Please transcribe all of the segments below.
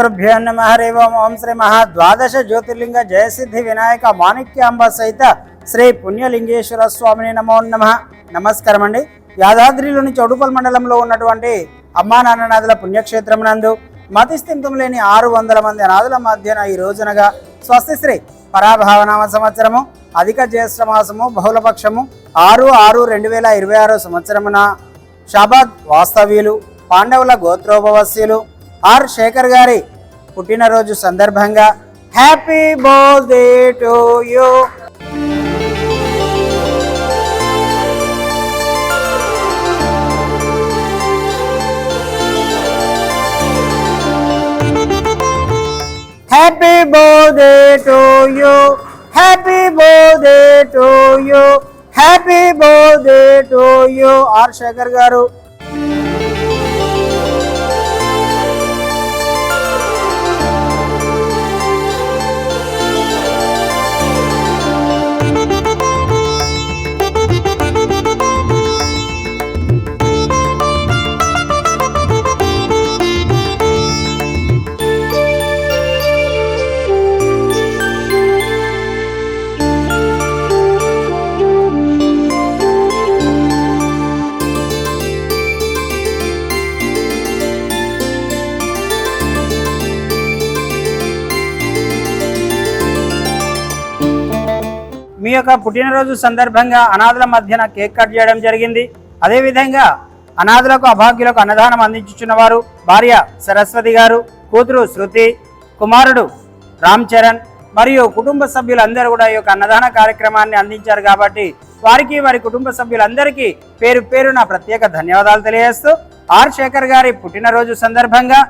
గురుభ్యో నమః. హరి ఓం. ఓం శ్రీ మహాద్వాదశ జ్యోతిర్లింగ జయసిద్ధి వినాయక మాణిక్యాంబ సహిత శ్రీ పుణ్యలింగేశ్వర స్వామిని నమో నమః. నమస్కారం అండి. యాదాద్రిలోని చౌడుపల్ మండలంలో ఉన్నటువంటి అమ్మా నాన్ననాథుల పుణ్యక్షేత్రం నందు మతిస్థిమితం లేని 600 మంది అనాథుల మధ్యన ఈ రోజునగా స్వస్తిశ్రీ పరాభావనామ సంవత్సరము అధిక జ్యేష్ఠ మాసము బహుళపక్షము 6/6/2026 సంవత్సరమున షాబాద్ వాస్తవ్యులు పాండవుల గోత్రోపవస్యులు ఆర్ శేఖర్ గారి పుట్టినరోజు సందర్భంగా happy birthday to you. Happy birthday to you. Happy birthday to you. Happy birthday to you R Shekhar గారు. మీ యొక్క పుట్టినరోజు సందర్భంగా అనాథుల మధ్యన కేక్ కట్ చేయడం జరిగింది. అదేవిధంగా అనాథులకు అభాగ్యులకు అన్నదానం అందించుచున్నవారు భార్య సరస్వతి గారు, కూతురు శృతి, కుమారుడు రామ్ చరణ్ మరియు కుటుంబ సభ్యులందరూ కూడా ఈ యొక్క అన్నదాన కార్యక్రమాన్ని అందించారు. కాబట్టి వారికి వారి కుటుంబ సభ్యులందరికీ పేరు పేరున ప్రత్యేక ధన్యవాదాలు తెలియజేస్తూ ఆర్ శేఖర్ గారి పుట్టినరోజు సందర్భంగా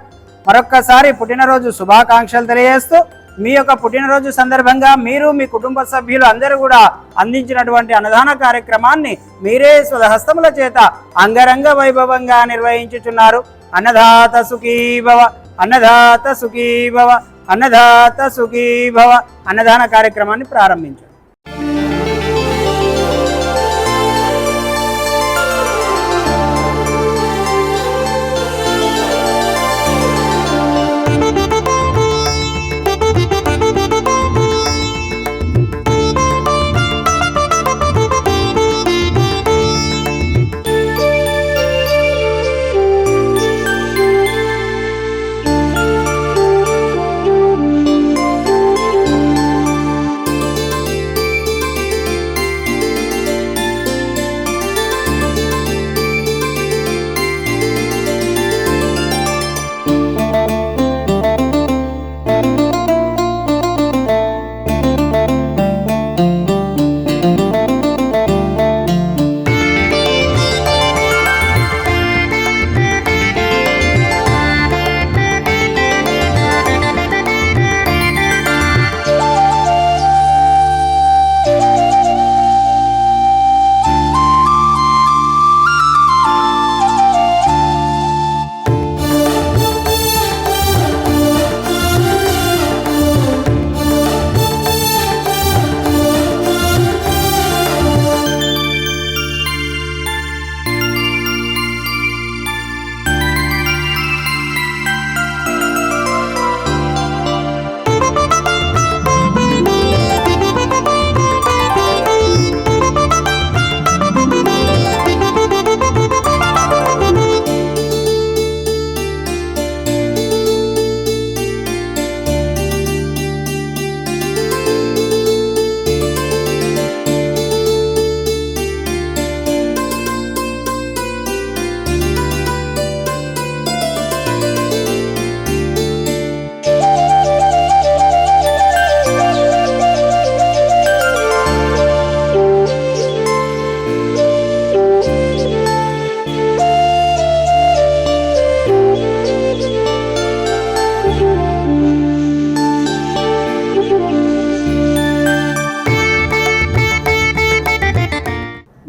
మరొక్కసారి పుట్టినరోజు శుభాకాంక్షలు తెలియజేస్తూ మీ యొక్క పుట్టినరోజు సందర్భంగా మీరు మీ కుటుంబ సభ్యులు అందరూ కూడా అందించినటువంటి అన్నదాన కార్యక్రమాన్ని మీరే స్వహస్తముల చేత అంగరంగ వైభవంగా నిర్వహించుచున్నారు. అన్నదాత సుఖీభవ, అన్నదాత సుఖీభవ, అన్నదాత సుఖీభవ అన్నదాన కార్యక్రమాన్ని ప్రారంభించారు.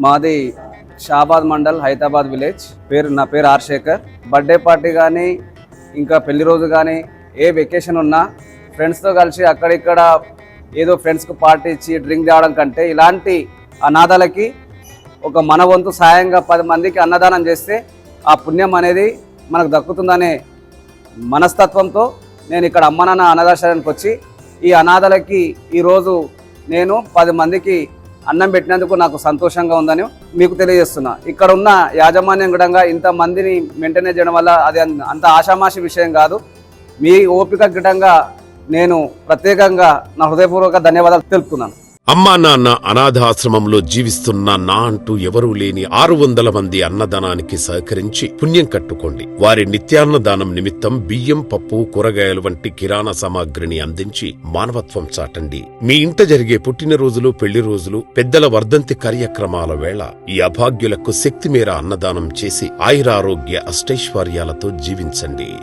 మాది షాబాద్ మండల్ హైదరాబాద్ విలేజ్. నా పేరు ఆర్ శేఖర్. బర్త్డే పార్టీ కానీ ఇంకా పెళ్లి రోజు కానీ ఏ వెకేషన్ ఉన్నా ఫ్రెండ్స్తో కలిసి అక్కడిక్కడ ఏదో ఫ్రెండ్స్కి పార్టీ ఇచ్చి డ్రింక్ తాగడం కంటే ఇలాంటి అనాథలకి ఒక మన వంతు సాయంగా 10 మందికి అన్నదానం చేస్తే ఆ పుణ్యం అనేది మనకు దక్కుతుందనే మనస్తత్వంతో నేను ఇక్కడ అమ్మ నాన్న అనాథాశ్రయానికి వచ్చి ఈ అనాథలకి ఈరోజు నేను 10 మందికి అన్నం పెట్టినందుకు నాకు సంతోషంగా ఉందని మీకు తెలియజేస్తున్నా. ఇక్కడ ఉన్న యాజమాన్యం కూడా ఇంతమందిని మెయింటైన్ చేయడం వల్ల అది అంత ఆషామాషి విషయం కాదు. మీ ఓపిక గిటంగా నేను ప్రత్యేకంగా నా హృదయపూర్వక ధన్యవాదాలు తెలుపుతున్నాను. అమ్మా నాన్న అనాథాశ్రమంలో జీవిస్తున్న నా అంటూ ఎవరూ లేని 600 మంది అన్నదానానికి సహకరించి పుణ్యం కట్టుకోండి. వారి నిత్యాన్నదానం నిమిత్తం బియ్యం, పప్పు, కూరగాయలు వంటి కిరాణా సామాగ్రిని అందించి మానవత్వం చాటండి. మీ ఇంట జరిగే పుట్టినరోజులు, పెళ్లి రోజులు, పెద్దల వర్ధంతి కార్యక్రమాల వేళ ఈ అభాగ్యులకు శక్తి మేర అన్నదానం చేసి ఆయురారోగ్య అష్టైశ్వర్యాలతో జీవించండి.